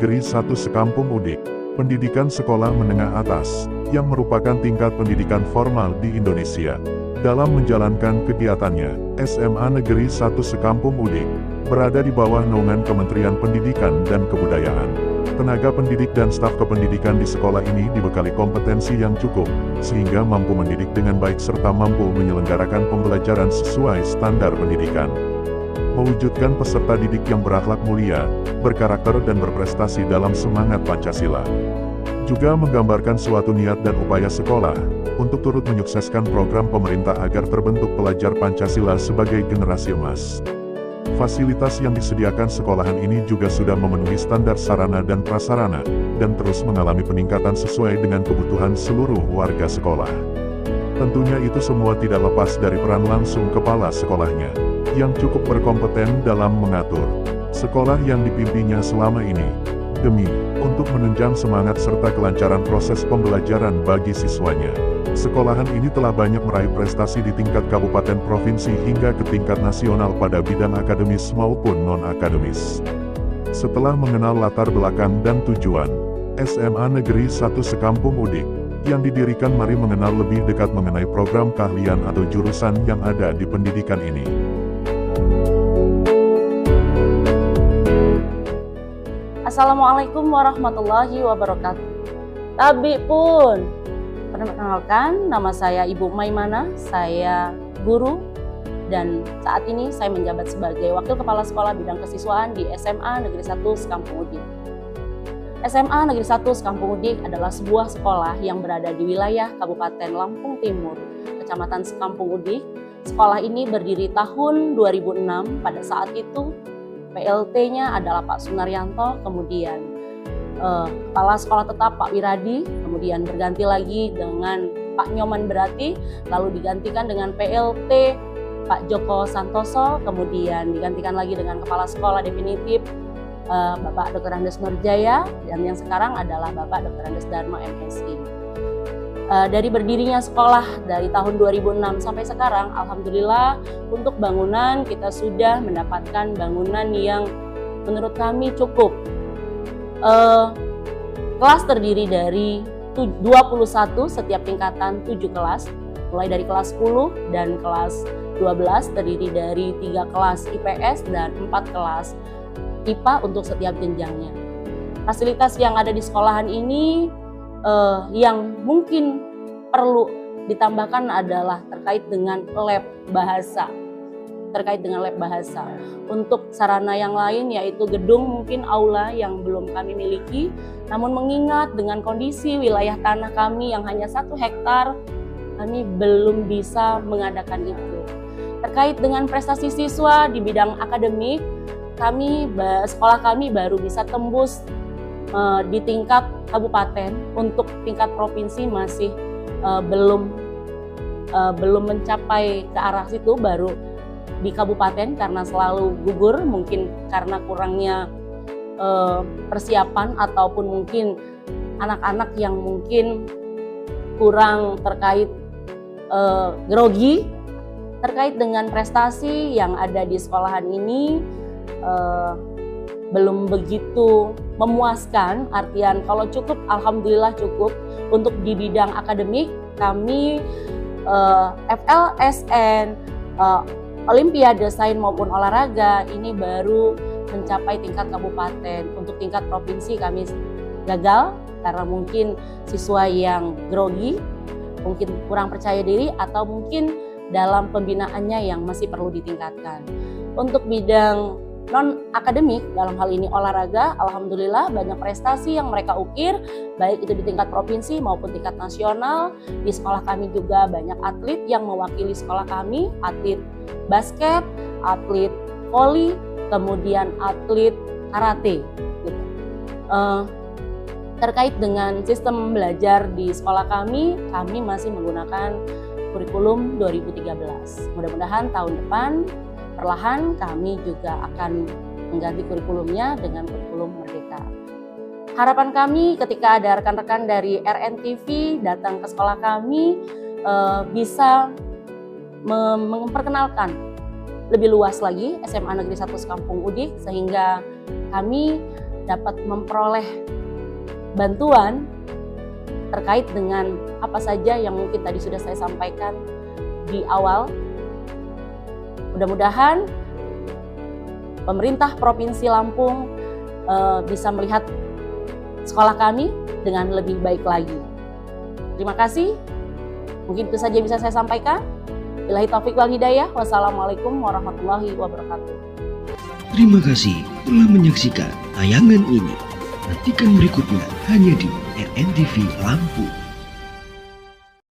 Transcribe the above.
Negeri 1 Sekampung Udik, pendidikan sekolah menengah atas, yang merupakan tingkat pendidikan formal di Indonesia. Dalam menjalankan kegiatannya, SMA Negeri 1 Sekampung Udik berada di bawah naungan Kementerian Pendidikan dan Kebudayaan. Tenaga pendidik dan staf kependidikan di sekolah ini dibekali kompetensi yang cukup, sehingga mampu mendidik dengan baik serta mampu menyelenggarakan pembelajaran sesuai standar pendidikan. Mewujudkan peserta didik yang berakhlak mulia, berkarakter dan berprestasi dalam semangat Pancasila. Juga menggambarkan suatu niat dan upaya sekolah, untuk turut menyukseskan program pemerintah agar terbentuk pelajar Pancasila sebagai generasi emas. Fasilitas yang disediakan sekolahan ini juga sudah memenuhi standar sarana dan prasarana, dan terus mengalami peningkatan sesuai dengan kebutuhan seluruh warga sekolah. Tentunya itu semua tidak lepas dari peran langsung kepala sekolahnya, yang cukup berkompeten dalam mengatur sekolah yang dipimpinnya selama ini, demi untuk menunjang semangat serta kelancaran proses pembelajaran bagi siswanya. Sekolahan ini telah banyak meraih prestasi di tingkat kabupaten provinsi hingga ke tingkat nasional pada bidang akademis maupun non-akademis. Setelah mengenal latar belakang dan tujuan SMA Negeri 1 Sekampung Udik yang didirikan, mari mengenal lebih dekat mengenai program keahlian atau jurusan yang ada di pendidikan ini. Assalamualaikum warahmatullahi wabarakatuh. Tabi pun. Perkenalkan, nama saya Ibu Maimanah, saya guru dan saat ini saya menjabat sebagai Wakil Kepala Sekolah Bidang Kesiswaan di SMA Negeri 1 Sekampung Udik. SMA Negeri 1 Sekampung Udik adalah sebuah sekolah yang berada di wilayah Kabupaten Lampung Timur, Kecamatan Sekampung Udik. Sekolah ini berdiri tahun 2006, pada saat itu PLT-nya adalah Pak Sunaryanto, kemudian Kepala Sekolah Tetap Pak Wiradi, kemudian berganti lagi dengan Pak Nyoman Berati, lalu digantikan dengan PLT Pak Joko Santoso, kemudian digantikan lagi dengan Kepala Sekolah Definitif Bapak Dr. Andes Nurjaya, dan yang sekarang adalah Bapak Dr. Andes Dharma MSI. Dari berdirinya sekolah dari tahun 2006 sampai sekarang, alhamdulillah untuk bangunan kita sudah mendapatkan bangunan yang menurut kami cukup. Kelas terdiri dari 21 setiap tingkatan 7 kelas, mulai dari kelas 10 dan kelas 12 terdiri dari 3 kelas IPS dan 4 kelas IPA untuk setiap jenjangnya. Fasilitas yang ada di sekolahan ini yang mungkin perlu ditambahkan adalah terkait dengan lab bahasa. Untuk sarana yang lain yaitu gedung, mungkin aula yang belum kami miliki, namun mengingat dengan kondisi wilayah tanah kami yang hanya 1 hektar, kami belum bisa mengadakan itu. Terkait dengan prestasi siswa di bidang akademik, sekolah kami baru bisa tembus di tingkat kabupaten. Untuk tingkat provinsi masih belum mencapai ke arah situ, baru di kabupaten karena selalu gugur, mungkin karena kurangnya persiapan ataupun mungkin anak-anak yang mungkin kurang terkait grogi. Terkait dengan prestasi yang ada di sekolahan ini belum begitu memuaskan, artian kalau cukup, alhamdulillah cukup. Untuk di bidang akademik kami FLSN, Olimpiade Sains maupun olahraga ini baru mencapai tingkat kabupaten. Untuk tingkat provinsi kami gagal karena mungkin siswa yang grogi, mungkin kurang percaya diri, atau mungkin dalam pembinaannya yang masih perlu ditingkatkan. Untuk bidang non-akademik, dalam hal ini olahraga, alhamdulillah banyak prestasi yang mereka ukir, baik itu di tingkat provinsi maupun tingkat nasional. Di sekolah kami juga banyak atlet yang mewakili sekolah kami, atlet basket, atlet voli, kemudian atlet karate. Gitu. Terkait dengan sistem belajar di sekolah kami masih menggunakan kurikulum 2013. Mudah-mudahan tahun depan perlahan kami juga akan mengganti kurikulumnya dengan kurikulum Merdeka. Harapan kami ketika ada rekan-rekan dari RNTV datang ke sekolah kami bisa memperkenalkan lebih luas lagi SMA Negeri 1 Sekampung Udik, sehingga kami dapat memperoleh bantuan terkait dengan apa saja yang mungkin tadi sudah saya sampaikan di awal. Mudah-mudahan pemerintah Provinsi Lampung bisa melihat sekolah kami dengan lebih baik lagi. Terima kasih. Mungkin itu saja bisa saya sampaikan. Billahi taufik wal hidayah. Wassalamualaikum warahmatullahi wabarakatuh. Terima kasih telah menyaksikan tayangan ini. Nantikan berikutnya hanya di RNTV Lampung.